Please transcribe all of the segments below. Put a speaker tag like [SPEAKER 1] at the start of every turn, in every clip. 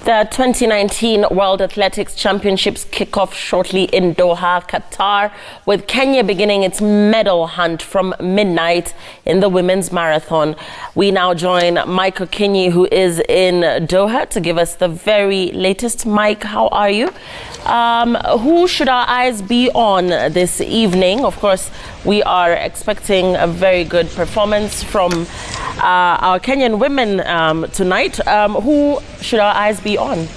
[SPEAKER 1] The 2019 World Athletics Championships kick off shortly in Doha, Qatar, with Kenya beginning its medal hunt from midnight in the women's marathon. We now join Mike Okinyi, who is in Doha, to give us the very latest. Mike, how are you? Who should our eyes be on this evening? Of course, we are expecting a very good performance from our Kenyan women tonight. Who should our eyes be on?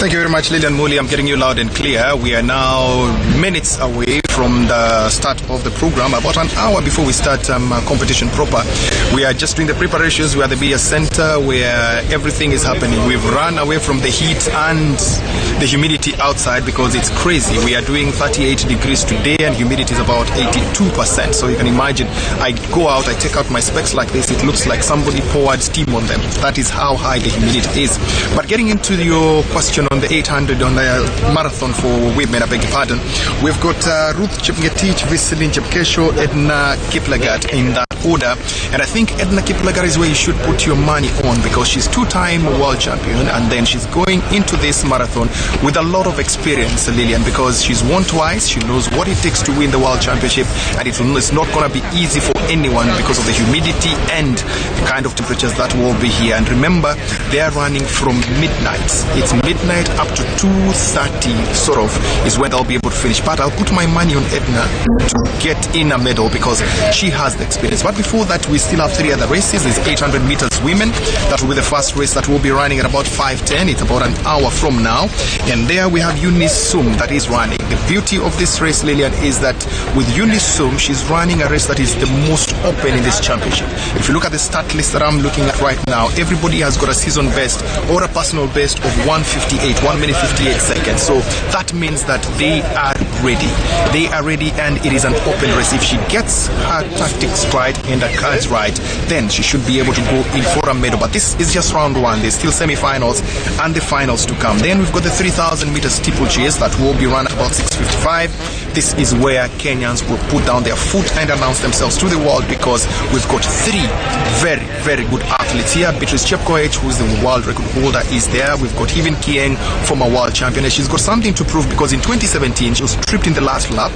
[SPEAKER 2] Thank you very much, Lilian Muli. I'm getting you loud and clear. We are now minutes away from the start of the program, about an hour before we start competition proper. We are just doing the preparations. We are at the BS Center where everything is happening. We've run away from the heat and the humidity outside because it's crazy. We are doing 38 degrees today and humidity is about 82%. So you can imagine, I go out, I take out my specs like this, it looks like somebody poured steam on them. That is how high the humidity is. But getting into your question on the 800 on the marathon for women, I beg your pardon, we've got Ruth Chepngetich, Veselin Chepkesho, Edna Kiplagat in that order. And I think Edna Kiplagat is where you should put your money on because she's two-time world champion and then she's going into this marathon with a lot of experience, Lillian, because she's won twice. She knows what it takes to win the world championship and it's not going to be easy for anyone because of the humidity and the kind of temperatures that will be here. And remember, they're running from midnight. It's midnight up to 2:30 sort of is when they'll be able to finish. But I'll put my money on Edna to get in a medal because she has the experience. But before that, we still have three other races. There's 800 meters women. That will be the first race that will be running at about 5:10. It's about an hour from now. And there we have Eunice Sum that is running. The beauty of this race, Lillian, is that with Eunice Sum, she's running a race that is the most open in this championship. If you look at the start list that I'm looking at right now, everybody has got a season best or a personal best of 1 minute 58 seconds. So that means that they are ready. They are ready and it is an open race. If she gets her tactics right and her cards right, then she should be able to go in for a medal. But this is just round one. There's still semi-finals and the finals to come. Then we've got the 3,000 meter steeplechase that will be run at about 6:55. This is where Kenyans will put down their foot and announce themselves to the world because we've got three very, very good athletes here. Beatrice Chepkoech, who's the world record holder, is there. We've got Hivin Kieng, former world champion, and she's got something to prove because in 2017 she was tripped in the last lap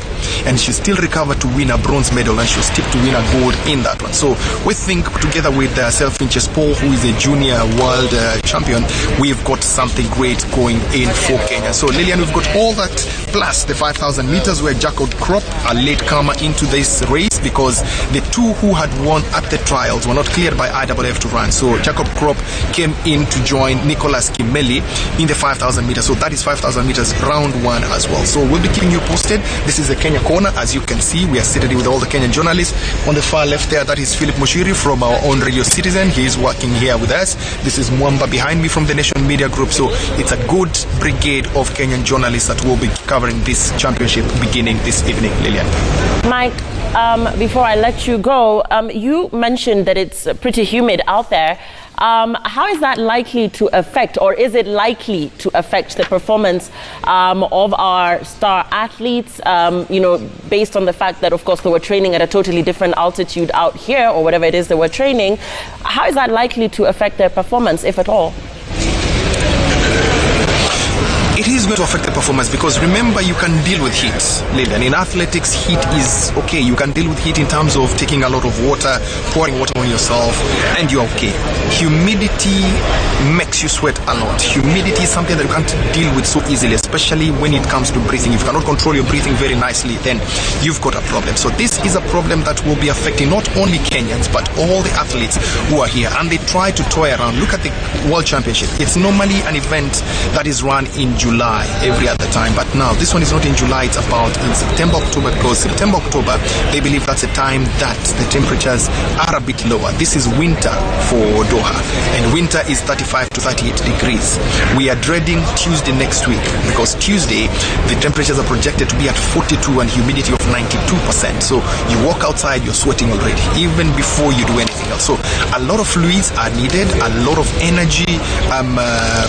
[SPEAKER 2] and she still recovered to win a bronze medal and she was tipped to win a gold in that one. So we think together with Selfin Chespo, who is a junior world champion, we've got something great going in for Kenya. So Lillian, we've got all that plus the 5,000 meters where Jacob Krop, a latecomer into this race because the two who had won at the trials were not cleared by IAAF to run. So Jacob Krop came in to join Nicholas Kimeli in the 5,000 meters. So that is 5,000 meters round one as well. So we'll be keeping you posted. This is the Kenya corner. As you can see, we are seated with all the Kenyan journalists. On the far left there, that is Philip Mushiri from our own Radio Citizen. He is working here with us. This is Mwamba behind me from the Nation Media Group. So it's a good brigade of Kenyan journalists that will be covering this championship beginning this evening, Lillian.
[SPEAKER 1] Mike, before I let you go, you mentioned that it's pretty humid out there. How is that likely to affect, or is it likely to affect the performance of our star athletes, based on the fact that, of course, they were training at a totally different altitude out here, or whatever it is they were training? How is that likely to affect their performance, if at all?
[SPEAKER 2] It is going to affect the performance because remember, you can deal with heat, Lillian. In athletics, heat is okay. You can deal with heat in terms of taking a lot of water, pouring water on yourself, and you're okay. Humidity makes you sweat a lot. Humidity is something that you can't deal with so easily, especially when it comes to breathing. If you cannot control your breathing very nicely, then you've got a problem. So this is a problem that will be affecting not only Kenyans, but all the athletes who are here. And they try to toy around. Look at the World Championship. It's normally an event that is run in July every other time, but now this one is not in July, it's about in September, October, because September, October, they believe that's a time that the temperatures are a bit lower. This is winter for Doha, and winter is 35 to 38 degrees. We are dreading Tuesday next week because Tuesday the temperatures are projected to be at 42 and humidity of 92%. So you walk outside, you're sweating already, even before you do anything else. So a lot of fluids are needed, a lot of energy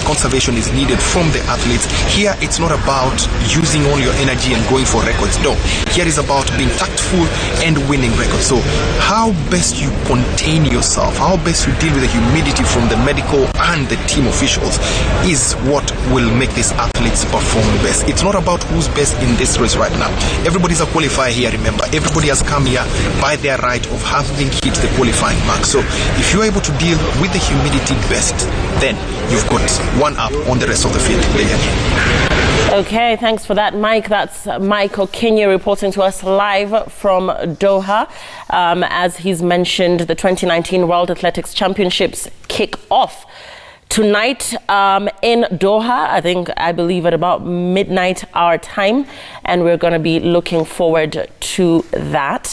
[SPEAKER 2] conservation is needed from the athletes. records. Here, it's not about using all your energy and going for records. No, here is about being tactful and winning records. So how best you contain yourself, how best you deal with the humidity from the medical and the team officials is what will make these athletes perform best. It's not about who's best in this race right now. Everybody's a qualifier here, remember. Everybody has come here by their right of having hit the qualifying mark. So if you're able to deal with the humidity best, then you've got one up on the rest of the field.
[SPEAKER 1] Okay, thanks for that, Mike. That's Mike Okinye reporting to us live from Doha. As he's mentioned, the 2019 World Athletics Championships kick off tonight in Doha, I believe at about midnight our time, and we're going to be looking forward to that.